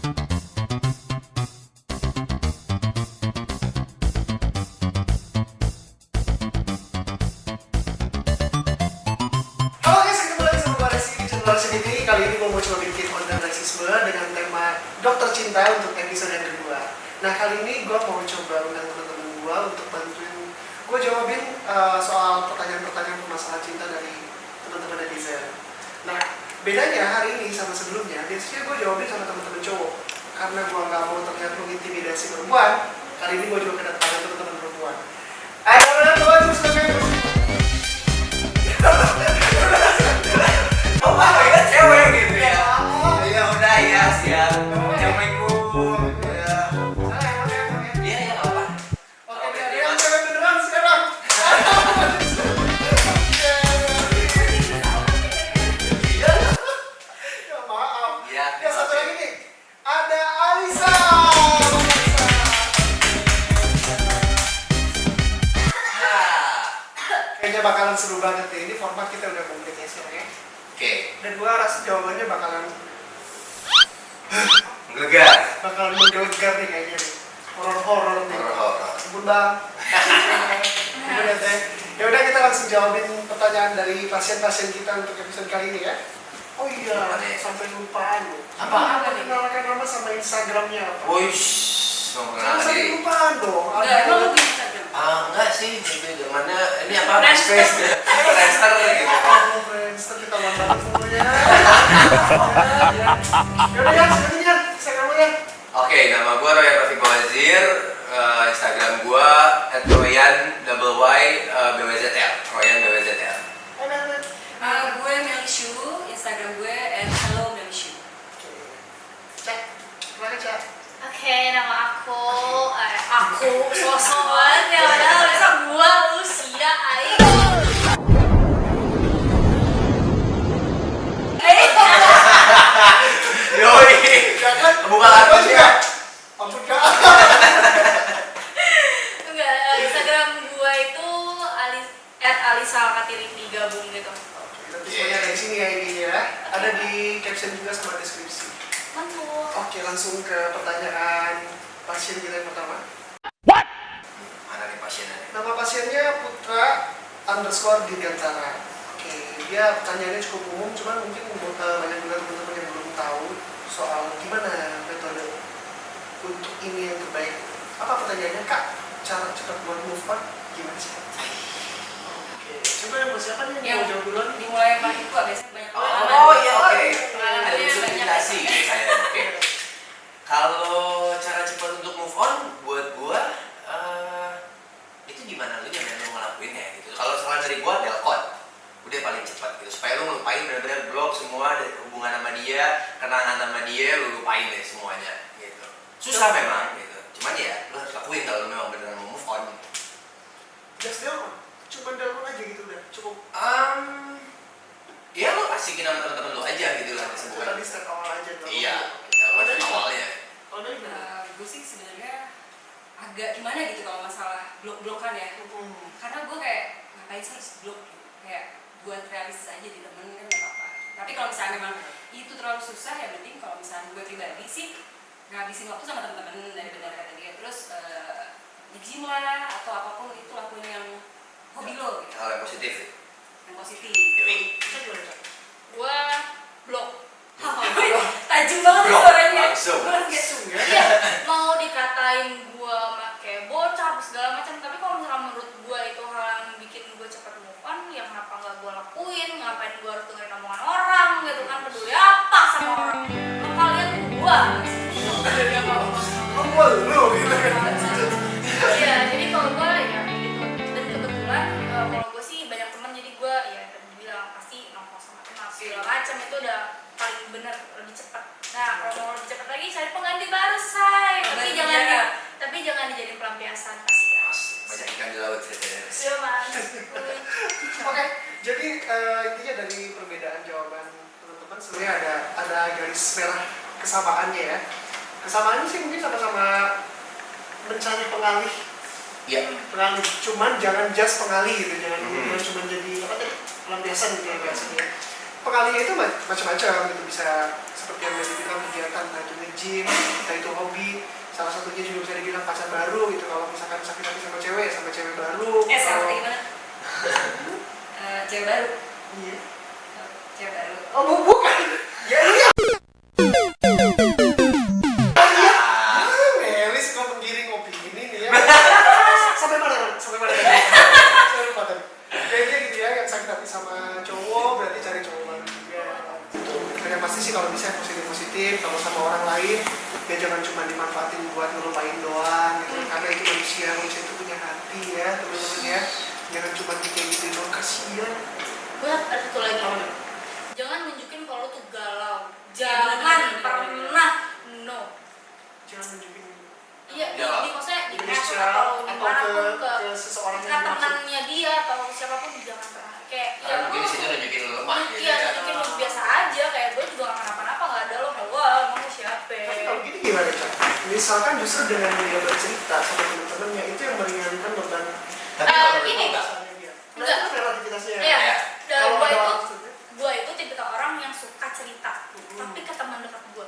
Halo guys, ketemu lagi sama gue Resi di channel Resi TV. Kali ini gue mau coba bikin konten rasisme dengan tema dokter cinta untuk episode yang kedua. Nah kali ini gue mau coba undang teman-teman gue untuk bantuin gue jawabin soal pertanyaan-pertanyaan permasalahan cinta dari teman-teman netizen. Nah bedanya hari ini sama sebelumnya, biasanya gue jawabin sama teman-teman cowok karena gue nggak mau terlihat mengintimidasi perempuan. Kali ini gue juga kedatangan teman-teman perempuan. Ayo teman-teman, terus Oh, ya cewek gitu ya. Ya udah ya, siap. Assalamualaikum. Iya, ya apa? Oke, ada yang cewek beneran sekarang. Ya maaf. Iya. Ya satu lagi nih. Ada Alisa. Kayaknya bakalan seru banget nih. Ini format kita udah komplit ya sekarang. Oke. Dan gua rasa jawabannya bakalan menggelegar nih kayaknya nih. Horor-horor nih. Horor. Sebut bang. Kemudian teh. Ya udah kita langsung jawabin pertanyaan dari pasien-pasien kita untuk episode kali ini ya. Oh iya, sampai lupaan loh. Apa? Kenalkan nama sama Instagramnya apa? Wush, mau Jangan kenal sampai diri. lupaan dong. Enggak, emang lu punya Instagram? Enggak sih, itu zamannya ini apa? Friendster. Friendster gitu. Oh, Friendster kita mantap semuanya. Yaudah ya, sekarang ya, Instagramnya. Oke, nama gue Royan Rafiq Bawazir. Instagram gue @royan_bwzl. Royan BWZL. Gue Melishu, Instagram gue @hellomelishu. Cek, silakan Cek. Oke, nama aku sosokan ya, padahal biasa gua Lucia aing. Yoi. Jangan Buka akun ya. Ampun Kak. Enggak, Instagram gua itu @alisalkatiri gabung gitu. Nanti semuanya ada di sini ya ini ya. Ada di caption juga sama deskripsi. Mantul. Oke, langsung ke pertanyaan pasien kita yang pertama. Mana nih pasiennya? Nama pasiennya Putra_Dirgantara. Oke, dia pertanyaannya cukup umum, cuman mungkin banyak juga teman-teman yang belum tahu soal gimana metode untuk ini yang terbaik. Apa pertanyaannya Kak? Cara cepat buat move on gimana sih? Oke, coba yang siapa nih yang mau jawab duluan? Dimulai yang paling tua, biasanya banyak pengalaman. Oh iya, oke. Pengalamannya Ada unsur banyak. meditasi saya. Oke. Kalau cara cepat untuk move on buat gua itu gimana lu jangan lu ngelakuinnya gitu. Kalau salah dari gua delcon. Udah paling cepat gitu. Supaya lu ngelupain benar-benar blok semua dari hubungan sama dia, kenangan sama dia, lu lupain deh semuanya gitu. Susah memang gitu. Cuman ya lu harus lakuin kalau lu memang beneran mau move on. Just delcon, cuma delcon aja gitu udah cukup. Ya lu asikin sama teman-teman lu aja gitu lah Itu disebut. tadi step awal aja delcon. Iya. Awalnya. Oh dari mana? Gue sih sebenarnya agak gimana gitu kalau masalah blok-blokan ya. Karena gue kayak ngapain sih harus blok gitu. Kayak buat realistis aja di temen kan gak apa-apa. Tapi kalau misalnya memang itu terlalu susah ya penting kalau misalnya gue pribadi sih ngabisin waktu sama temen-temen dari kata dia. Terus nge-gym lah atau apapun itu lakuin yang hobi lo gitu. Hal yang positif. Yang positif. Yoi. Cek gimana Cek? Gua blok. Tajam banget Blok, suaranya. langsung. Langsung ya. Iya, mau dikatain gua make bocah segala macam, tapi kalau misalnya menurut gua itu hal yang bikin gua cepat move on, ya kenapa nggak gua lakuin? Ngapain gua harus dengerin omongan orang gitu kan? Peduli apa sama orang? Lo kalian tuh gua. Dia mau. Oh gua lu gitu kan. Iya, jadi kalau gua ya gitu. Dan kebetulan kalau gua sih banyak teman, jadi gua ya tadi bilang pasti nongkrong sama teman segala macam itu udah paling benar lebih cepat. Nah, kalau mau lebih cepat lagi cari pengganti baru say. Tapi jangan dijadiin pelampiasan kasihan. Banyak ikan di laut ceritanya. Iya mas. Oke, jadi intinya dari perbedaan jawaban teman-teman sebenarnya ada garis merah kesamaannya ya. Kesamaannya sih mungkin sama-sama mencari pengalih. Iya. Pengalih, cuman jangan just pengalih gitu, jangan kemudian cuma jadi apa tadi pelampiasan gitu ya biasanya. pengalinya itu macam-macam gitu, bisa seperti yang tadi bilang kegiatan, entah itu nge-gym, entah itu hobi, salah satunya juga bisa dibilang pacar baru gitu, kalau misalkan sakit hati sama cewek baru. Sama gimana? Cewek baru. Iya. Cewek baru. Oh bukan. Ya iya. Melis kok menggiring opini nih ya. Sampai mana? Sampai mana? Kayaknya gitu ya, yang sakit hati sama cowok berarti cari cowok baru juga. Yang pasti sih kalau bisa positif, kalau sama orang lain ya jangan cuma dimanfaatin buat ngelupain doang gitu. Karena itu manusia itu punya hati ya teman-teman ya. Jangan cuma bikin gitu doang, kasihan. Gue ada satu lagi. Jangan nunjukin kalau lu tuh galau. Jangan pernah. No. Jangan nunjukin. Iya, Ya. di maksudnya di Di medsos sosial atau atau dimanapun ke seseorang ke yang dimaksud. temannya dia atau siapapun jangan pernah kayak Karena mungkin di situ nunjukin lu lemah gitu iya, ya. nunjukin lu biasa aja kayak gue juga gak kenapa-napa, gak ada lo hello emang siapa. Tapi kalau gini gimana Cak? Misalkan justru dengan dia bercerita sama teman-temannya itu yang meringankan beban Tapi kalau Gini. menurut gua, rasanya dia. Nah Enggak. itu relativitasnya. Iya. ya. Dan Kalau gue ada itu orang seperti tipikal orang yang suka cerita tapi ke teman dekat gue.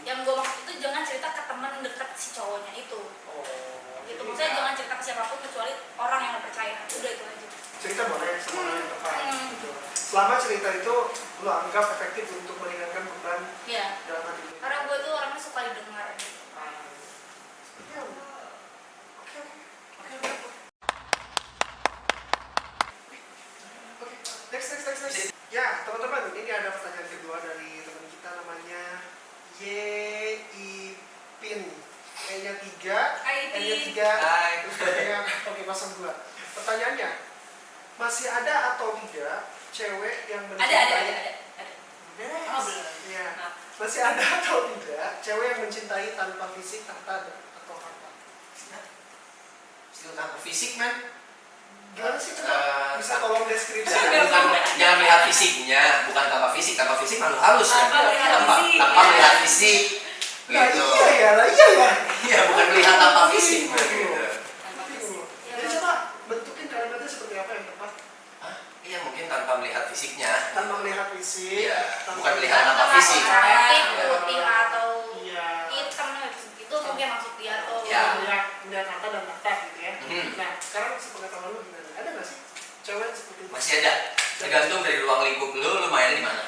Yang gue maksud itu jangan cerita ke teman dekat si cowoknya itu. Gitu, maksudnya jangan cerita ke siapapun kecuali orang yang lo percaya. Udah itu aja. cerita boleh sama orang yang tepat. Hmm. Gitu. Selama cerita itu lo anggap efektif untuk meringankan beban Iya. dalam hati lo. Karena gue tuh orangnya suka didengar gitu. Ya, oke. Oke, next. Ya, teman-teman, ini ada pertanyaan kedua dari teman kita namanya Yeipin. E-nya 3, Hai, N-nya Pi. 3, Hai. terus B-nya oke, 02. Pertanyaannya, masih ada atau tidak cewek yang Ada. mencintai Ada. Oh, belum. Ya. Maaf. Masih ada atau tidak cewek yang mencintai tanpa fisik, tahta atau harta? Still tanpa fisik man. Gimana sih coba? Bisa tolong deskripsi? Bukan, jangan lihat fisiknya, bukan tanpa fisik malu halus kan? Tanpa melihat fisik. Tanpa melihat fisik. Nah, Gitu. iya ya. Iya, bukan melihat tanpa fisik man, gitu. Tanpa fisik. Jadi coba bentukin kalimatnya seperti apa yang tepat? Hah? Iya, mungkin tanpa melihat fisiknya. Tanpa melihat fisik. Iya, tanpa bukan melihat tanpa Tanpa fisik. cantik, Iya. putih atau Iya. hitam itu mungkin maksud dia tuh. Ya. Melihat harta dan tahta gitu ya. Hmm. Nah, sekarang sepengetahuan lu gimana? Ada nggak sih cewek seperti itu? Masih ada. Tergantung dari ruang lingkup lu mainnya di mana.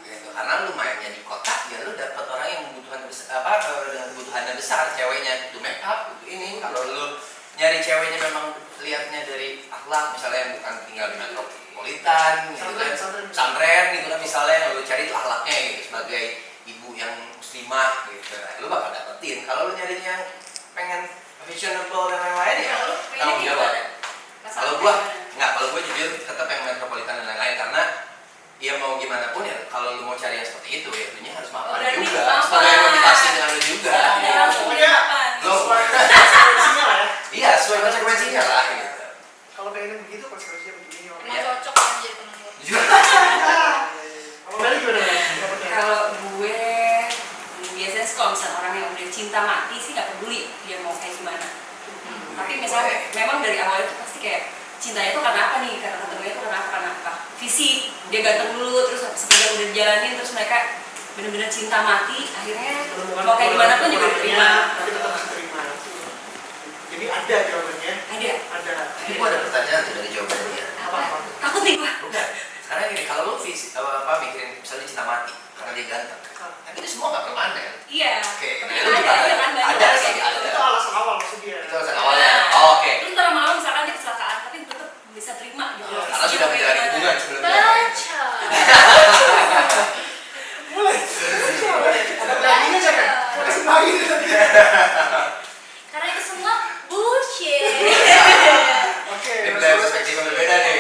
Gitu. Karena lu mainnya di kota, ya lu dapat orang yang membutuhkan dengan kebutuhannya besar, ceweknya itu make up, itu ini. Kalau lu nyari ceweknya memang lihatnya dari akhlak, misalnya yang bukan tinggal di metropolitan, gitu kan, pesantren gitu kan, misalnya yang lu cari itu akhlaknya gitu sebagai ibu yang muslimah gitu, nah, lu bakal dapetin. Kalau lu nyarinya yang pengen fashionable dan lain-lain ya, Kalau lu pengennya tanggung kayak jawab. gimana? Kalau gua nggak, kalau gua jujur tetap yang metropolitan dan lain-lain karena ya mau gimana pun ya kalau lu mau cari yang seperti itu ya lu harus mapan Berarti juga mapan. sebagai motivasi dengan lu juga. Ada Gitu. langsung Iya. depan. Lu Konsekuensinya lah ya. iya sesuai konsekuensinya lah gitu. Kalau pengen begitu konsekuensinya begini. orang. Emang Iya. cocok kan jadi temen gue. Juga. Kalau Meli gimana? Dapatnya? Kalau gue biasanya sih kalau misalnya orang yang udah cinta mati sih nggak peduli dia mau kayak gimana. Tapi misalnya memang dari awal itu pasti kayak cintanya itu karena apa nih? Karena ketemunya itu karena apa? Fisik, dia ganteng dulu, terus sekejar udah dijalanin, terus mereka benar-benar cinta mati, akhirnya mau kayak gimana pun juga diterima. Tapi tetap harus terima. Jadi ada jawabannya. Ada. Ada. Ini gua ada pertanyaan tuh dari jawabannya dia. Apa? Takut nih gua. Bukan. Sekarang gini, kalau lu mikirin misalnya cinta mati karena dia ganteng, tapi itu semua nggak permanen. Iya. Oke, Tapi lu ada gimana? kan banyak. Ada sih, ada. Itu alasan awal maksud dia. Itu alasan awalnya. Oh, oke. Terus ntar lama-lama misalkan dia kecelakaan, tapi tetap bisa terima gitu. Iya, Karena sudah menjalani hubungan sebelumnya. Baca. Mulai. Ada laginya jangan. Mau kasih lagi nanti. Karena itu semua bullshit. Oke. Ini dari perspektif yang berbeda nih.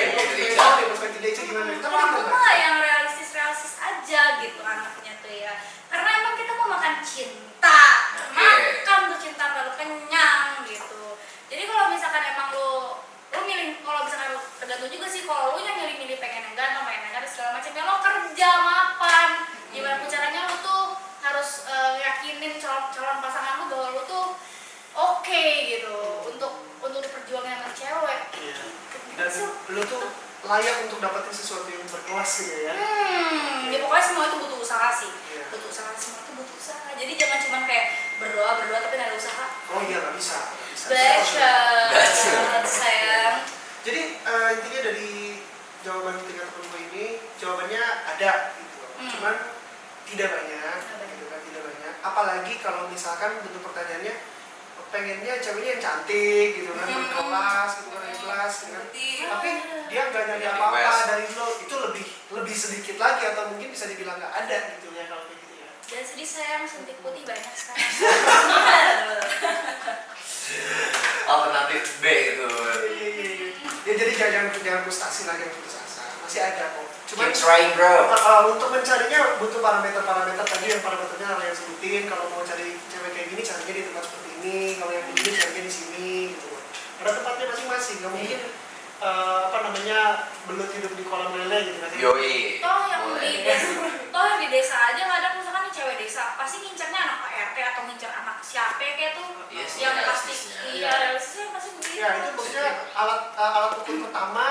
Oke, perspektif dia itu gimana? Kita Kalau aku gimana? mah yang realistis aja gitu anaknya tuh ya. Karena emang kita mau makan cinta, Oke. makan tuh cinta kalau kenyang gitu. Jadi kalau misalkan emang lu milih, kalau misalkan lu tergantung juga sih kalau lu yang milih-milih pengen yang ganteng, pengen yang ganteng segala macam ya lo kerja mapan. Gimana pun caranya lu tuh harus yakinin calon pasangan lu bahwa lu tuh oke gitu untuk diperjuangin sama cewek. Iya. Dan lu tuh layak untuk dapetin sesuatu yang berkelas gitu ya. Ya pokoknya semua itu butuh usaha sih. Iya. Butuh usaha, semua itu butuh usaha. Jadi jangan cuma kayak berdoa tapi nggak ada usaha. Oh iya, nggak bisa. Baca, sayang. Jadi intinya dari jawaban ketiga temanku ini, jawabannya ada gitu. Cuman tidak banyak, gitu kan, tidak banyak. Apalagi kalau misalkan bentuk pertanyaannya pengennya ceweknya yang cantik gitu kan, berkelas gitu kan, ikhlas gitu kan. Tapi dia nggak nyari apa-apa dari lo, itu lebih sedikit lagi atau mungkin bisa dibilang nggak ada gitu ya kalau kayak gitu ya. Dan sedih sayang, suntik putih banyak sekarang. Alternatif B gitu. Ya jadi jangan frustasi lagi, jangan putus asa. Masih ada kok. Cuman Keep trying bro. untuk mencarinya butuh parameter-parameter tadi yang parameternya yang sebutin. Kalau mau cari cewek kayak gini carinya di tempat seperti ini. Kalau yang begini carinya di sini gitu. Ada tempatnya masing-masing. Gak mungkin belut hidup di kolam lele gitu kan. Yoi. Toh yang di desa aja kadang misalkan nih cewek desa pasti ngincernya anak PRT atau ngincer anak siapa kayak tuh. Iya sih, yang pasti realistisnya. realistisnya pasti begitu. Ya itu maksudnya alat ukur pertama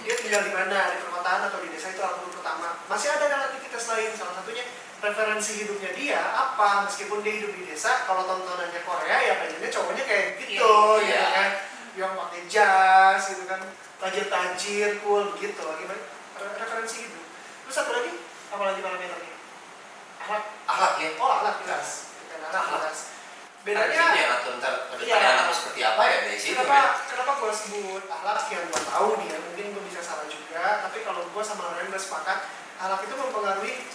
dia tinggal di mana, di perkotaan atau di desa, itu alat ukur pertama. Masih ada relativitas lain, salah satunya referensi hidupnya dia apa, meskipun dia hidup di desa. Kalau tontonannya Korea ya pengennya cowoknya kayak gitu, Iya. gitu kan, yang pakai jas gitu kan, tajir cool gitu. Gimana referensi hidup. Terus satu lagi, apa lagi parameternya? Akhlak ya. Oh akhlak jelas, akhlak jelas. Bedanya yang atur ntar kedepannya anaknya seperti apa ya dari situ. Kenapa gue sebut akhlak, yang gue tahu nih ya, mungkin gue bisa salah juga, tapi kalau gue sama Ryan udah sepakat, akhlak itu mempengaruhi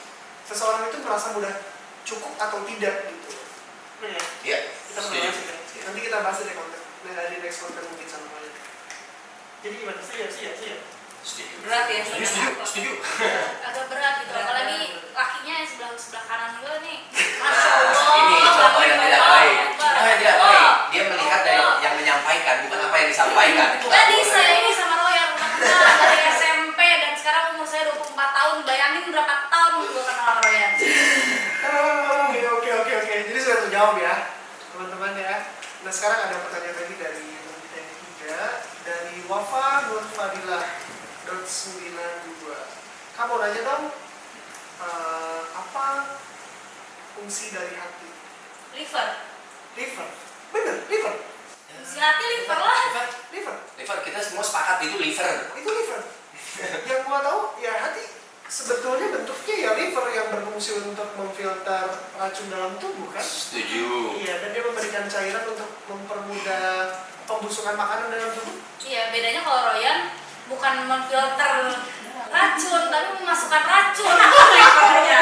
seseorang itu merasa mudah cukup atau tidak gitu. Benar ya? Iya. Kita pernah bahas ya. Nanti kita bahas di konten, di next konten mungkin sama Ryan. Jadi gimana sih ya? Setuju. Berat ya, Setuju. Agak berat gitu, apalagi lakinya yang sebelah kanan gue nih. Ini contoh yang tidak baik. Yang tidak baik. Dia melihat dari yang menyampaikan, bukan apa yang disampaikan. Itu nggak Tadi boleh. saya ini sama Roy yang udah kenal dari SMP dan sekarang umur saya 24 tahun. Bayangin berapa tahun gue kenal Royan. Oke. Jadi sudah terjawab ya, teman-teman ya. Nah sekarang ada pertanyaan lagi dari teman kita yang ketiga, dari Wafa Nur Fadilah .92. Kamu nanya dong, apa fungsi dari hati? Liver. Bener, liver. Si hati liver lah. Liver, kita semua sepakat itu liver. Itu liver. Yang gua tahu ya hati sebetulnya bentuknya ya liver yang berfungsi untuk memfilter racun dalam tubuh kan? Setuju. Iya, dan dia memberikan cairan untuk mempermudah pembusukan makanan dalam tubuh. Iya, bedanya kalau Royan bukan memfilter racun, tapi memasukkan racun. Livernya.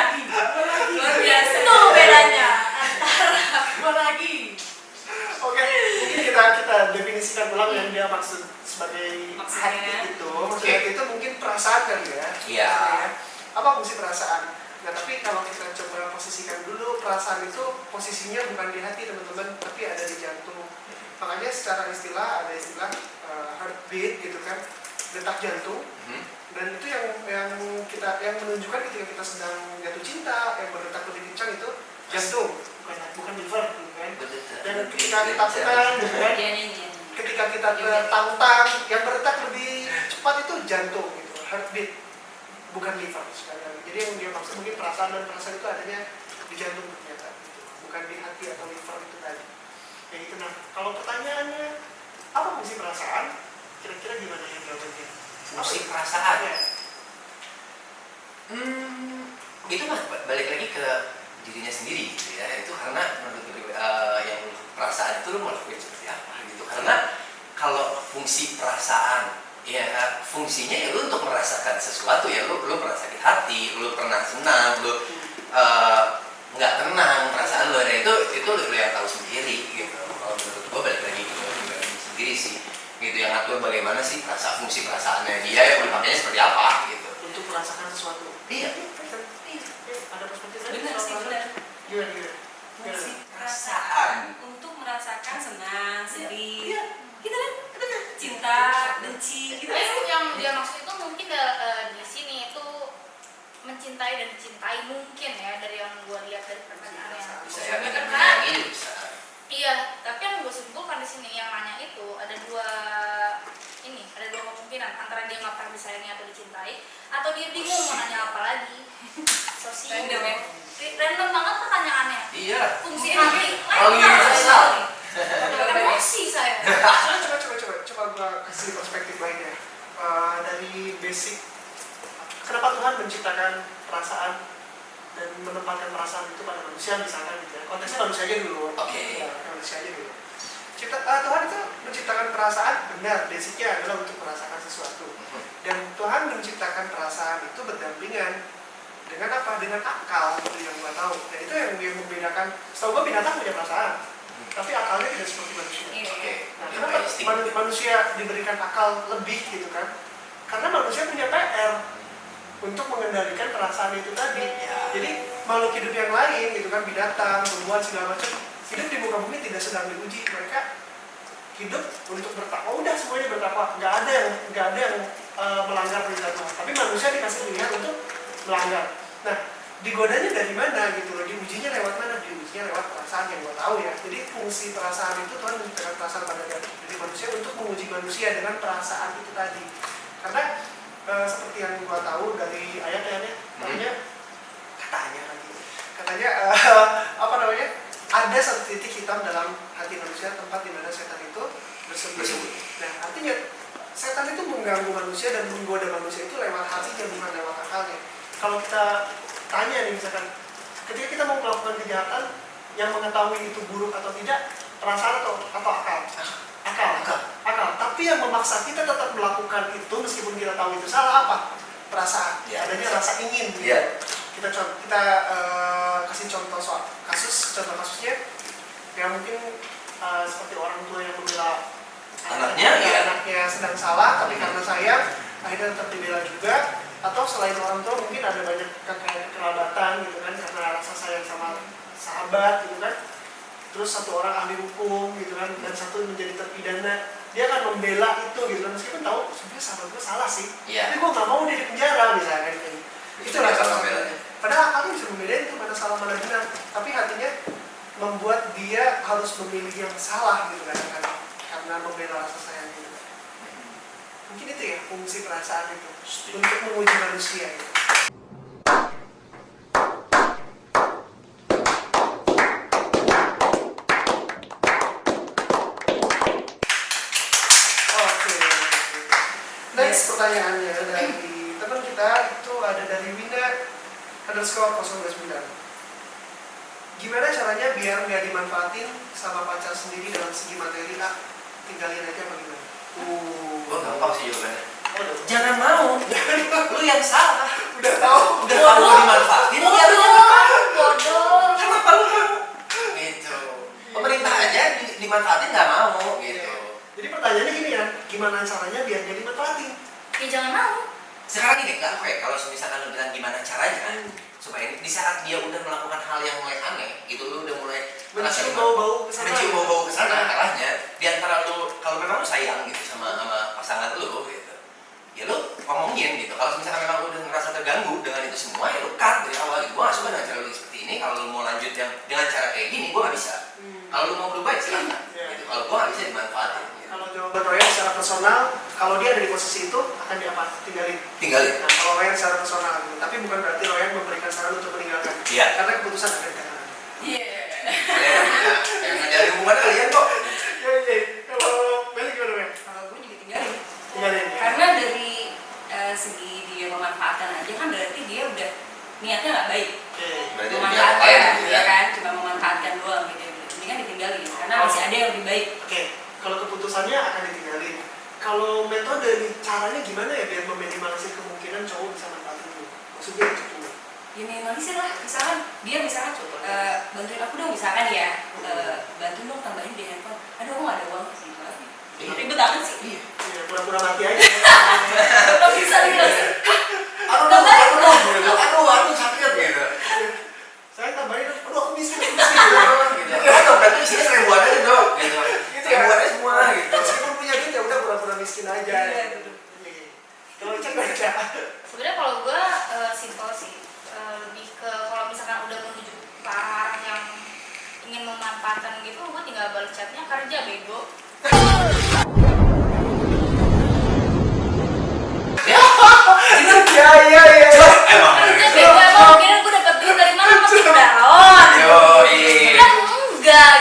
Luar biasa. Itu bedanya antara Oke, mungkin kita definisikan ulang yang dia maksud sebagai Maksudnya. hati itu. Maksudnya hati itu mungkin perasaan kali ya. Iya. Ya. Apa fungsi perasaan? Nah, tapi kalau kita coba posisikan dulu, perasaan itu posisinya bukan di hati teman-teman, tapi ada di jantung. Makanya secara istilah ada istilah heartbeat gitu kan, detak jantung. Dan itu yang menunjukkan ketika kita sedang jatuh cinta, yang berdetak lebih kencang itu jantung, bukan liver, gitu kan. Dan ketika kita tenang, gitu kan, ketika kita tertantang, yang berdetak lebih cepat itu jantung, gitu, heartbeat, bukan liver sekali lagi. Jadi yang dia maksud mungkin perasaan, dan perasaan itu adanya di jantung ternyata, gitu. Bukan di hati atau liver itu tadi. Kayak gitu. Nah, kalau pertanyaannya apa fungsi perasaan? Kira-kira gimana yang jawabannya? Fungsi perasaan. Ya. Itu mah balik lagi ke dirinya sendiri gitu ya. Itu karena menurut gue yang perasaan itu lu mau lakuin seperti apa gitu. Karena kalau fungsi perasaan ya fungsinya ya lu untuk merasakan sesuatu ya, lu pernah sakit hati, lu pernah senang, lu nggak tenang perasaan lu, dan itu lu yang tahu sendiri gitu. Kalau menurut gue balik lagi ke diri sendiri sih gitu, yang ngatur bagaimana sih fungsi perasaannya dia yang dipakainya seperti apa gitu. Untuk merasakan sesuatu. Iya. Ada perspektif lain? Benar sih, benar. Gimana? Fungsi Perasaan. untuk merasakan senang, sedih, Iya. gitu kan? Cinta, benci, gitu Tapi kan? yang dia maksud itu mungkin di sini itu mencintai dan dicintai mungkin ya, dari yang gue lihat dari pertanyaannya. bingung mau nanya apa lagi. Sosial. Random ya? Random banget pertanyaannya. Iya. Fungsi hati. Kalau universal. Emosi saya. Coba gua kasih perspektif lainnya. Dari basic, kenapa Tuhan menciptakan perasaan dan menempatkan perasaan itu pada manusia misalkan gitu ya. Konteksnya manusia aja dulu. Oke. Ya, manusia aja dulu. Tuhan itu menciptakan perasaan, benar, basicnya adalah untuk merasakan sesuatu. Dan Tuhan menciptakan perasaan itu berdampingan dengan apa? Dengan akal, itu yang gua tahu. Dan itu yang membedakan. Setahu gua binatang punya perasaan, tapi akalnya tidak seperti manusia. Oke. Nah, kenapa manusia diberikan akal lebih gitu kan? Karena manusia punya PR untuk mengendalikan perasaan itu tadi. Ya. Jadi makhluk hidup yang lain gitu kan, binatang, tumbuhan segala macam, hidup di muka bumi tidak sedang diuji. Mereka hidup untuk bertakwa, udah semuanya bertakwa, nggak ada yang melanggar perintah Tuhan. Tapi manusia dikasih pilihan untuk melanggar. Nah, digodanya dari mana gitu loh, diujinya lewat mana? Diujinya lewat perasaan yang gue tahu ya. Jadi fungsi perasaan itu Tuhan menciptakan perasaan pada diri manusia untuk menguji manusia dengan perasaan itu tadi. Karena seperti yang gue tahu dari ayat-ayatnya, katanya apa namanya? Ada satu titik hitam dalam hati manusia, tempat di mana setan itu bersembunyi. Nah, artinya setan itu mengganggu manusia dan menggoda manusia itu lewat hatinya, bukan lewat akalnya. Kalau kita tanya nih misalkan, ketika kita mau melakukan kejahatan, yang mengetahui itu buruk atau tidak, perasaan atau akal? Akal. Tapi yang memaksa kita tetap melakukan itu meskipun kita tahu itu salah apa? Perasaan. Ya. Adanya rasa ingin. Gitu. Ya. Kita kasih contoh kasusnya yang mungkin seperti orang tua yang membela anaknya sedang salah, tapi karena sayang akhirnya tetap dibela juga. Atau selain orang tua mungkin ada banyak kekerabatan gitu kan, karena rasa sayang sama sahabat gitu kan. Terus satu orang ahli hukum gitu kan, dan satu menjadi terpidana, dia akan membela itu gitu kan, meskipun tahu sebenarnya sahabat gue salah sih, tapi gue nggak mau dia di penjara misalkan gitu. Itu rasa membelanya. Padahal akalnya bisa membedain itu mana salah mana benar, tapi hatinya membuat dia harus memilih yang salah gitu kan, karena membela rasa sayang gitu. Mungkin itu ya fungsi perasaan itu untuk menguji manusia gitu. Next pertanyaannya dari teman kita itu ada dari Wina_029. Gimana caranya biar nggak dimanfaatin sama pacar sendiri dalam segi materi? Tinggalin aja apa gimana? Gua gampang sih jawabannya. Jangan mau. Lu yang salah. Udah tahu lu dimanfaatin, lu yang Bodoh. kenapa lu mau? Gitu. Pemerintah aja dimanfaatin nggak mau gitu. Jadi pertanyaannya gini kan, gimana caranya biar jadi dimanfaatin? Ya jangan mau. Sekarang ini nggak oke kalau misalkan lu bilang gimana caranya supaya di saat dia udah melakukan hal yang mulai aneh gitu, lu udah mulai Mencium bau-bau kesana. arahnya di antara lu, kalau memang lu sayang gitu sama pasangan lu gitu, ya lu ngomongin gitu. Kalau misalkan memang lu udah ngerasa terganggu dengan itu semua, ya lu cut dari awal gitu. Gua nggak suka dengan cara lu seperti ini. Kalau lu mau lanjut yang dengan cara kayak gini, gua nggak bisa. Kalau lu mau berubah ya silakan. Gitu. Kalau gua nggak bisa dimanfaatin. Gitu. Kalau jawaban Royan secara personal, kalau dia ada di posisi itu akan diapa? Tinggalin. Nah, kalau Royan secara personal, tapi bukan berarti Royan memberikan saran untuk meninggalkan. Iya. Karena keputusan ada di tangan. Iya. Yang ngejalanin hubungan kalian kok. Iya. Kalau Meli gimana Mel? Kalau gue juga tinggalin. Tinggalin. Ya? Karena dari segi dia memanfaatkan aja kan berarti dia udah niatnya nggak baik. Berarti Memanfaatkan, gitu ya kan? Cuma memanfaatkan doang gitu. Ini kan ditinggalin karena masih ada yang lebih baik. Oke. Kalau keputusannya akan ditinggalin. Kalau metode caranya gimana ya biar meminimalisir kemungkinan cowok bisa manfaatin lu? Maksudnya itu tuh. Ya minimalisir lah. Misalkan dia bantuin aku dong misalkan ya. Bantuin dong tambahin di handphone. Aduh aku nggak ada uang gitu aja. Ribet banget sih. Iya. Pura-pura mati aja. Gak bisa gitu. Aduh, sakit gitu. Saya tambahin, aduh aku miskin. Berarti isinya seribuan aja dong, gitu. Seribuan aja semua, gitu. Meskipun punya duit ya udah pura-pura miskin aja. Iya, betul. Kalau cek aja. Sebenarnya kalau gue simpel sih, lebih ke kalau misalkan udah menuju ke arah yang ingin memanfaatkan gitu, gue tinggal balas chatnya kerja bego. Ya.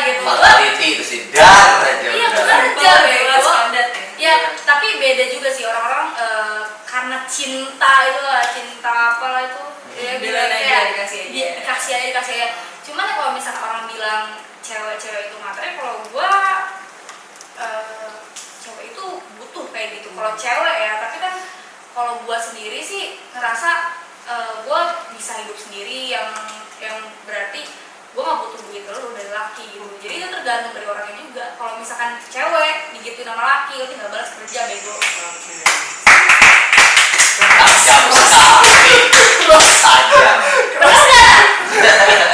gitu. Fatality itu sih dar aja Iya, udah. bekerja bego. standar ya. Ya, tapi beda juga sih orang-orang karena cinta itu lah, cinta apalah itu. Ya, Bilang aja, kayak dikasih aja. dikasih aja. Cuman ya kalau misalnya orang bilang cewek-cewek itu materi, kalau gua cewek itu butuh kayak gitu. Kalau cewek ya, tapi kan kalau gua sendiri sih ngerasa gua bisa hidup sendiri yang berarti gue gak butuh duit lo dari laki gitu. Jadi itu tergantung dari orangnya juga. Kalau misalkan cewek digituin sama laki, lo tinggal balas kerja bego. Tajam sekali. Tajam. Bener gak?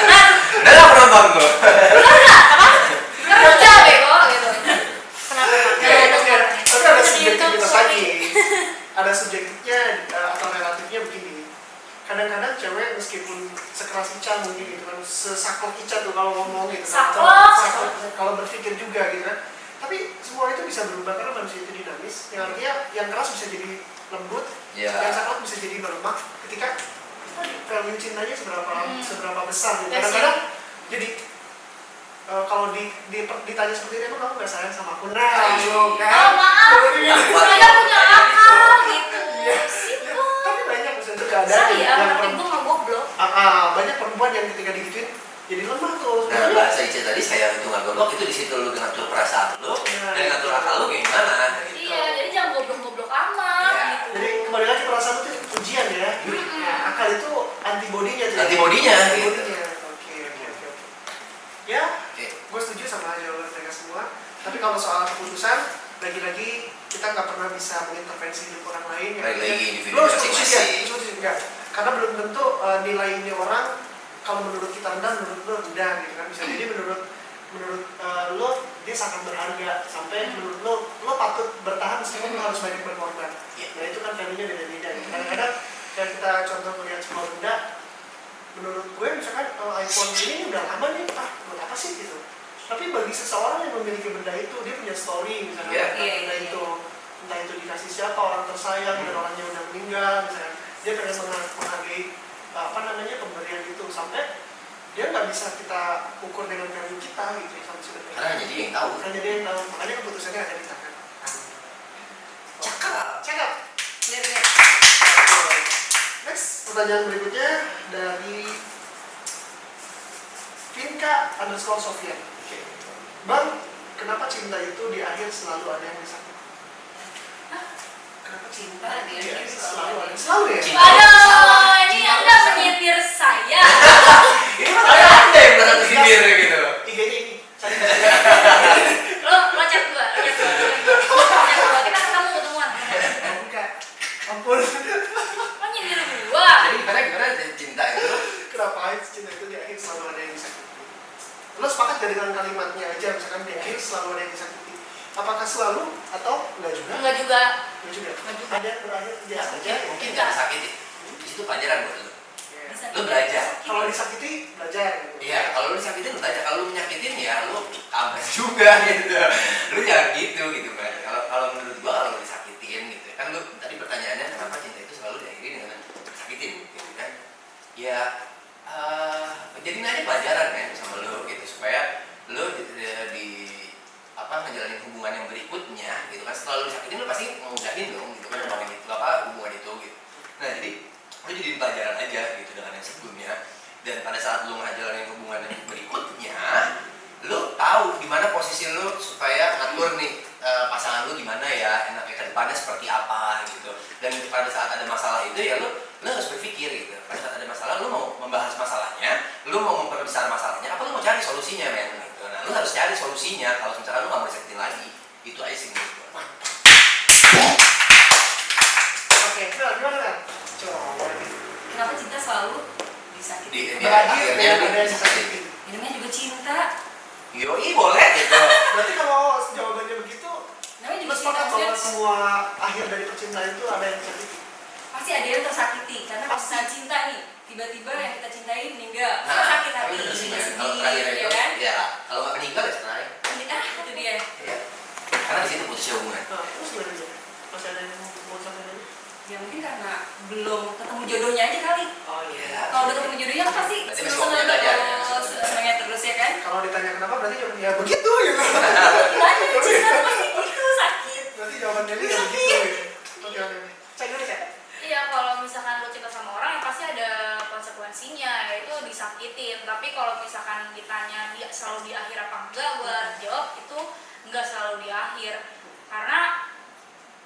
Nah, Udah lah penonton gue. bener gak? Apa? Kerja bego gitu. Kenapa? Tapi ada subjektivitas lagi. Ada subjektifnya atau relatifnya begini. Kadang-kadang cewek meskipun sekeras Ica mungkin gitu kan, sesaklek Ica tuh kalau ngomong gitu kan, atau Saklek. kalau berpikir juga gitu kan. Tapi semua itu bisa berubah karena manusia itu dinamis. Yang artinya yang keras bisa jadi lembut, Ya. yang saklek bisa jadi melemah ketika tadi value cintanya seberapa besar gitu. Kadang-kadang jadi kalau ditanya seperti ini, emang kamu gak sayang sama aku? Nah, lo kan. Oh maaf, saya punya akal gitu. Simpel. Tapi banyak misalnya keadaan Saya, tapi gue gak goblok. banyak perempuan yang ketika digituin jadi lemah tuh. Nah, bahasa Ica tadi saya itu nggak goblok, itu di situ lu ngatur perasaan lu dan ngatur akal lu kayak gimana gitu. Iya, jadi jangan goblok-goblok amat Iya. gitu. Jadi kembali lagi perasaan itu ujian ya. Nah, akal itu antibodinya tuh. Antibodinya, gitu. Antibodinya. Oke. Ya, Oke. gue setuju sama jawaban mereka semua. Tapi kalau soal keputusan, lagi-lagi kita nggak pernah bisa mengintervensi hidup orang lain. Lagi-lagi individu Lo masing-masing. setuju enggak? Karena belum tentu nilai ini orang kalau menurut kita rendah, menurut lo rendah gitu kan. Bisa jadi menurut lo dia sangat berharga sampai menurut lo patut bertahan meskipun lo harus banyak berkorban. Nah itu kan value-nya beda-beda. Kadang-kadang kayak kita contoh melihat sebuah benda, menurut gue misalkan iPhone ini udah lama nih, buat apa sih gitu. Tapi bagi seseorang yang memiliki benda itu, dia punya story misalnya tentang benda itu, entah itu dikasih siapa, orang tersayang dan orangnya udah meninggal misalnya, dia pengen menghargai pemberian itu sampai dia nggak bisa kita ukur dengan value kita gitu sampai sebenarnya. Karena hanya dia yang tahu. Hanya dia yang tahu, makanya keputusannya ada di tangan. Cakep. Lihat. Next, pertanyaan berikutnya dari Vinka_Sofian. Bang, kenapa cinta itu di akhir selalu ada yang disakiti? Kenapa cinta di akhir selalu ada? Selalu ya? Aduh, ini Anda menyindir saya. Ini kan kayak anda yang merasa sindir gitu. IG-nya ini. Cari. Lo chat gua. Kita ketemu ketemuan. Bukan. Ampun. Lo nyindir gua. Jadi gimana cinta itu? Kenapa cinta itu di akhir selalu ada yang disakiti? Lo sepakat gak dengan kalimatnya aja, misalkan di akhir selalu ada yang disakiti? Apakah selalu atau enggak juga? Enggak juga. Enggak juga. Enggak juga. Ada yang berakhir biasa aja. Mungkin nggak disakiti. Di situ pelajaran buat lu. Ya. Lu belajar. Kalau disakiti, belajar. Gitu. Iya, kalau lu disakitin lu belajar. Kalau lu menyakitin ya lu ambas juga gitu. Lu jangan gitu kan. Kalau menurut gua kalau lu disakitin gitu kan, lu tadi pertanyaannya kenapa cinta itu selalu diakhiri dengan sakitin gitu kan. Ya jadiin aja pelajaran kan sama lu gitu supaya lu ngejalanin hubungan yang berikutnya gitu kan. Setelah lu disakitin lu pasti ngudahin dong gitu kan hubungan itu gitu. Nah jadi lu jadiin pelajaran aja gitu dengan yang sebelumnya, dan pada saat lu ngejalanin hubungan yang berikutnya lu tahu di mana posisi lu supaya ngatur nih pasangan lu gimana ya enaknya ke depannya seperti apa gitu. Dan pada saat ada masalah itu ya lu harus berpikir gitu. Pada saat ada masalah lu mau membahas masalahnya, lu mau memperbesar masalahnya, apa lu mau cari solusinya men gitu. Nah lu harus cari solusinya kalau misalnya lu nggak mau disakitin lagi. Itu aja sih menurut gua. Oke, Fel, gimana kan? Coba. Kenapa cinta selalu disakiti? Di Berakhir akhirnya dengan ada yang disakiti. Ini namanya juga cinta. Yoi boleh gitu. Berarti kalau jawabannya begitu, Namanya lu juga cinta. sepakat bahwa Maksudnya semua akhir dari percintaan itu ada yang disakiti? pasti ada yang tersakiti karena pas saat cinta nih tiba-tiba yang kita cintai meninggal. Kita Nah, sakit hati, tapi bener sih, kita men. Kalau terakhir sedih, itu, ya kan? ya kalau nggak meninggal ya cerai. Itu dia. Ya. Karena di situ putusnya hubungan. Nah, terus gimana aja? Masih ada yang mau sampai lagi? Ya mungkin karena belum ketemu jodohnya aja kali. Oh iya. Kalau udah ketemu jodohnya kan pasti Berarti masih waktunya belajar, ya? senangnya terus ya kan? Kalau Kalau ditanya kenapa berarti ya begitu gitu. Gimana cinta tuh pasti gitu, sakit. Berarti jawaban Nelly ya begitu gitu. Oke. Cek dulu Cek. Iya, kalau misalkan lo cinta sama orang yang pasti ada konsekuensinya, yaitu disakitin. Tapi kalau misalkan ditanya dia selalu di akhir apa enggak, gue jawab itu enggak selalu di akhir. Karena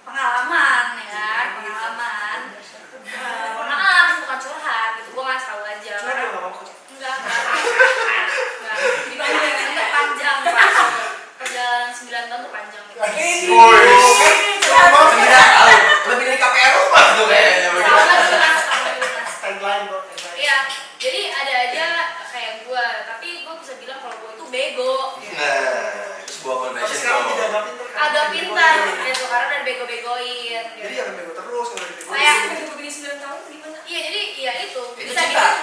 pengalaman ya kan, pengalaman. Maaf, bukan curhat gitu, gue nggak tahu aja. Cuma Karena gue gak mau kok. enggak dipanjang panjang Pak. Perjalanan 9 tahun tuh panjang gitu. Sembilan tahun, lebih dari KPR rumah tuh kayaknya. Sama lunas. Tagline kok. Tagline. Iya, jadi ada aja kayak gue, tapi gue bisa bilang kalau gue itu bego. Nah, itu sebuah Tapi confession sekarang tuh. tidak agak pintar kan? Agak pintar gitu karena udah bego-begoin. Jadi jangan bego terus kalau Kayak dibego. Sampai begini 9 tahun gimana? iya, jadi iya itu Itu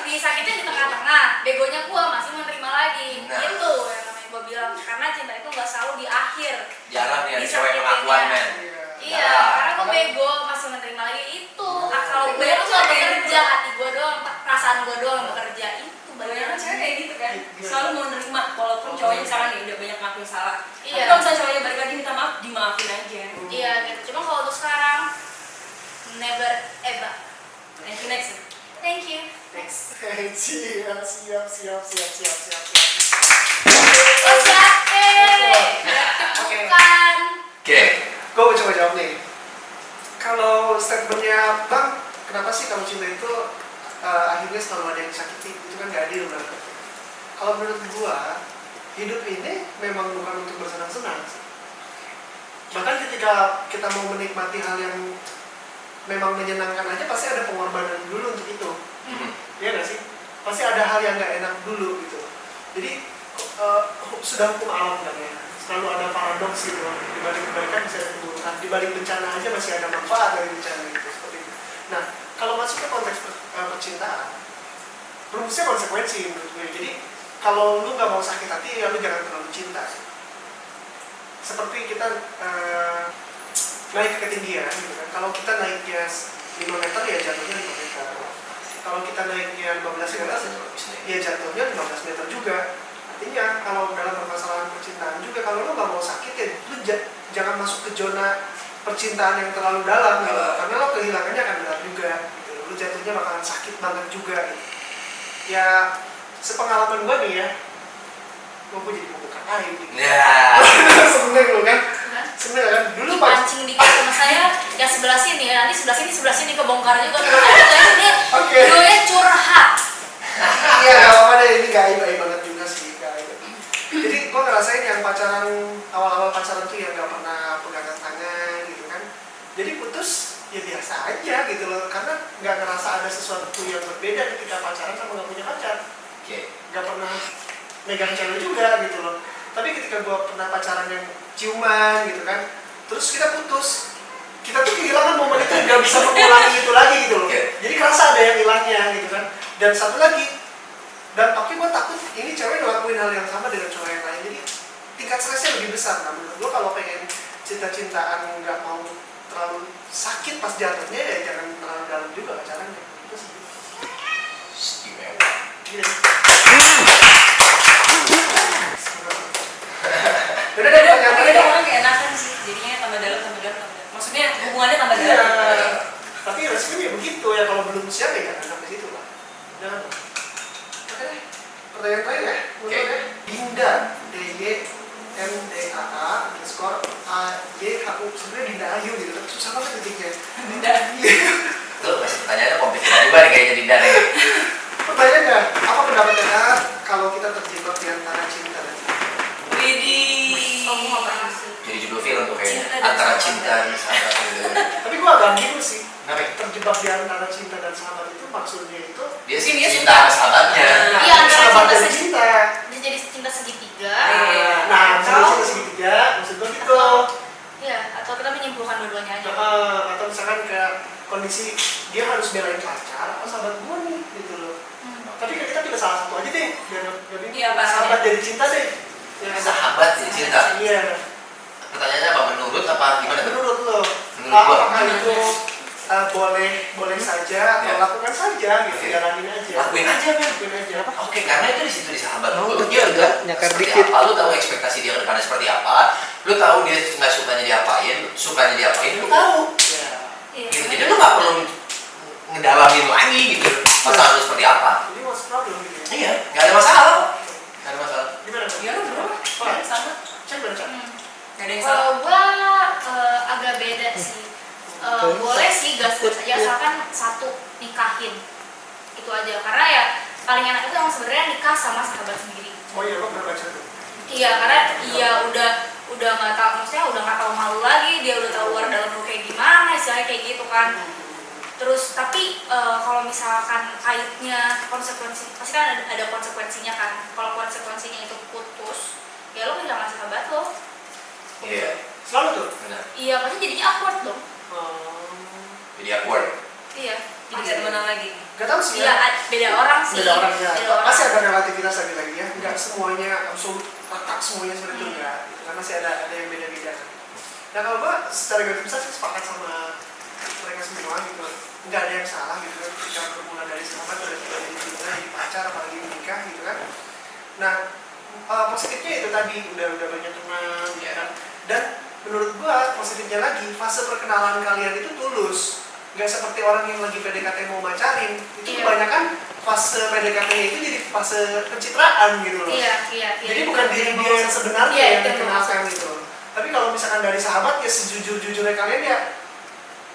disakitin di tengah-tengah, begonya gue masih menerima lagi. Nah. Itu yang namanya gue bilang, karena cinta itu nggak selalu di akhir. Jarang nih ada cewek Disakitinnya. pengakuan men. Iya, Ya. karena gue bego masih menerima lagi itu. Kalau gue itu cuma bekerja, hati gue doang, perasaan gue doang yang bekerja itu. Kebanyakan cewek kayak gitu kan, selalu mau nerima walaupun cowoknya misalkan nih udah banyak ngakuin salah. Iya. Tapi kalau misalnya cowoknya balik lagi minta maaf, dimaafin aja. Iya gitu. Cuma kalau untuk sekarang never ever. Thank you next. Thank you. Next. Siap. Oh siapa? Oke. Bukan. Oke. Gue mau coba jawab nih. Kalau statementnya Bang, kenapa sih kalau cinta itu akhirnya selalu ada yang disakiti? Itu kan gak adil banget. Kalau menurut gua, hidup ini memang bukan untuk bersenang-senang. Bahkan ketika kita mau menikmati hal yang memang menyenangkan aja, pasti ada pengorbanan dulu untuk itu. Iya gak sih? Pasti ada hal yang gak enak dulu gitu. Jadi sudah hukum alam kan ya. Selalu ada paradoks gitu. Dibalik kebaikan bisa ada keburukan. Dibalik bencana aja masih ada manfaat dari bencana gitu. Seperti itu. Nah, kalau masuk ke konteks percintaan, rumusnya konsekuensi menurut gue. Jadi kalau lu gak mau sakit hati, ya lu jangan terlalu cinta. Seperti kita naik ke ketinggian gitu kan. Kalau kita naiknya 5 meter ya jatuhnya 5 meter. Kalau kita naiknya 15 meter ya jatuhnya 15 meter juga. Artinya kalau dalam permasalahan percintaan juga, kalau lu gak mau sakit ya lu jangan masuk ke zona percintaan yang terlalu dalam gitu. Karena lo kehilangannya akan berat juga gitu. Lu jatuhnya bakalan sakit banget juga gitu. Ya sepengalaman gue nih ya, gue jadi membuka aib gitu. Ya. Seneng lu kan? Seneng kan? Dulu pas Pancing dikit sama saya yang sebelah sini, nanti sebelah sini kebongkar juga. Ini Oke. gue curhat. Iya, gak apa-apa deh, ini gak aib banget juga sih, gak aib. Jadi gue ngerasain yang pacaran, awal-awal pacaran tuh yang gak pernah pegangan tangan gitu kan. Jadi putus, ya biasa aja gitu loh. Karena gak ngerasa ada sesuatu yang berbeda ketika pacaran sama gak punya pacar. Oke. Gak pernah megang cewek juga gitu loh. Tapi ketika gue pernah pacaran yang ciuman gitu kan, terus kita putus, kita tuh kehilangan momen itu, gak bisa mengulangi itu lagi gitu loh. Jadi kerasa ada yang hilangnya gitu kan. Dan satu lagi, dampaknya gue takut ini cewek ngelakuin hal yang sama dengan cowok yang lain. Jadi tingkat stresnya lebih besar. Nah menurut gue kalau pengen cinta-cintaan nggak mau terlalu sakit pas jatuhnya, ya jangan terlalu dalam juga pacarannya. Itu sih. Istimewa. Gini. Udah deh, Tapi pertanyaan ada orang kayak enakan sih, jadinya tambah dalam. Maksudnya hubungannya tambah Iya. dalam. Tapi resikonya begitu ya, kalau belum siap ya jangan sampai situ lah. Jangan. Oke deh. Pertanyaan terakhir ya. Oke. Dinda, DYMDAA underscore AYHU. Sebenarnya Dinda Ayu gitu, tapi susah banget ketiknya. Dinda. Lu masih pertanyaannya kompleks juga nih kayaknya Dinda nih. Pertanyaannya, apa pendapat Anda kalau kita terjebak di antara cinta dan cinta? Widih. Kamu nggak pernah sih. Jadi judul film tuh kayaknya. Cinta dan Antara sahabat. cinta dan sahabat gitu. Tapi gue agak bingung sih. Kenapa? Terjebak di antara cinta dan sahabat itu maksudnya itu Dia sih Dia cinta sama sahabatnya. Iya, antara sahabat cinta dan segi- cinta. Bisa jadi cinta segitiga. Nah, misalnya atau cinta segitiga, maksud gue gitu. ya, atau kita menyimpulkan dua-duanya aja. Atau misalkan kayak kondisi dia harus belain pacar atau sahabat gue nih gitu loh. Tapi kan kita pilih salah satu aja deh, biar bingung. Iya, Pak. Sahabat jadi cinta deh. Ya, Sahabat jadi cinta. Iya. Pertanyaannya apa? Menurut apa gimana? Menurut lo, Menurut gua. apakah itu boleh saja atau Ya. lakukan saja gitu, Oke. jalanin aja. Lakuin aja, men. Lakuin aja. Oke, karena itu di situ di sahabat Oh, lu. betul, Dia udah nyakar seperti dikit. apa, lu tahu ekspektasi dia ke depannya seperti apa, lu tahu dia nggak sukanya diapain, sukanya diapain, lu tahu. Ya. Iya. Gitu. Jadi lu nggak perlu ngedalamin lagi gitu, masalah lu seperti apa. Jadi what's problem gitu ya? Iya, nggak ada masalah. Nggak ada masalah. Gimana? Bang? Ya lu berapa? Oh. Sama. Cek bener Cak? Gak ada yang salah. Kalau gua agak beda sih. Boleh sih gas-gas aja asalkan satu nikahin. Itu aja. Karena ya paling enak itu yang sebenarnya nikah sama sahabat sendiri. Oh iya, lo pernah baca tuh? Iya, karena iya udah nggak tahu, maksudnya udah nggak tahu malu lagi, dia udah tahu luar dalam lu kayak gimana, istilahnya kayak gitu kan. Terus tapi kalau misalkan kaitnya konsekuensi, pasti kan ada konsekuensinya kan. Kalau konsekuensinya itu putus, ya lo kehilangan sahabat lo. Iya, Selalu tuh? benar. Iya, pasti jadinya awkward dong. Jadi awkward. Iya. Jadi bisa temenan lagi. Gak tau sih Iya, ya. beda orang sih. Beda orang ya. Beda orang. Pasti ada relativitas lagi ya. Enggak semuanya absolut rata semuanya seperti itu enggak. Gitu. Karena masih ada yang beda-beda kan. Nah kalau gua secara garis besar sih sepakat sama mereka semua gitu. Enggak ada yang salah gitu kan. Ketika bermula dari sahabat udah jadi cinta, jadi pacar, apalagi menikah gitu kan. Nah positifnya itu tadi udah banyak teman ya kan. Dan menurut gua positifnya lagi fase perkenalan kalian itu tulus. Nggak seperti orang yang lagi PDKT mau macarin, itu Iya. kebanyakan fase PDKT-nya itu jadi fase pencitraan gitu loh. Iya. Jadi bukan diri dia yang sebenarnya Iya, yang itu dikenalkan gitu. Tapi kalau misalkan dari sahabat ya sejujur-jujurnya kalian ya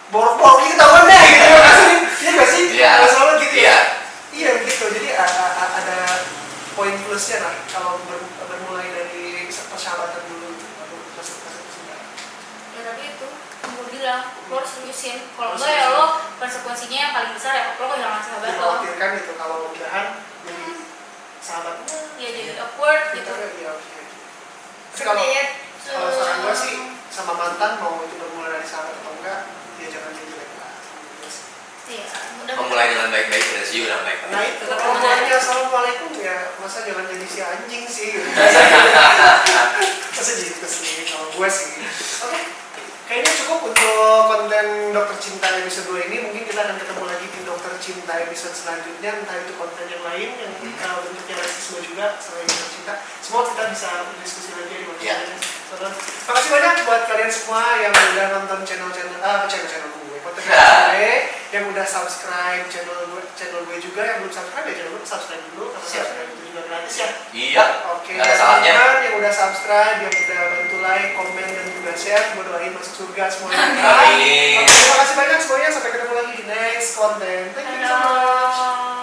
borok-borok gitu tahuan deh gitu ya nggak sih? Iya nggak sih? Iya. Kalau selalu gitu ya? Iya. Iya gitu, jadi ada poin plusnya lah kalau bermulai dari persahabatan dulu baru masuk ke percintaan. Ya tapi itu gue bilang lo harus seriusin. Kalau enggak ya lo konsekuensinya yang paling besar ya lo kehilangan sahabat lo. Dikhawatirkan gitu kalau udahan jadi sahabatnya. Ya jadi awkward gitu. Iya oke. Tapi kalau saran gue sih sama mantan mau itu bermula dari sahabat atau enggak, ya jangan jadi jelek lah. Iya, udah. Memulai dengan baik-baik dan sih udah baik. Nah itu Tetap kalau aja. mulainya assalamualaikum ya masa jangan jadi si anjing sih gitu. Masa gitu sih kalau gue sih. Oke. Kayaknya cukup untuk konten Dokter Cinta episode 2 ini. Mungkin kita akan ketemu lagi di Dokter Cinta episode selanjutnya. Entah itu konten yang lain yang bentuknya rasisme juga selain Dokter Cinta. Semua kita bisa berdiskusi lagi di mana. Ya. Terima kasih banyak buat kalian semua yang udah nonton channel gue, konten gue, yang udah subscribe channel gue juga. Yang belum subscribe ya jangan lupa subscribe dulu karena Siap. subscribe itu juga gratis ya. Iya. Oke, Nggak ada salahnya. teman-teman yang udah subscribe, yang udah bantu like, komen, dan juga share, gue doain masuk surga semuanya. Amin. Oke, terima kasih banyak semuanya. Sampai ketemu lagi di next konten. Thank you so much. Dadah.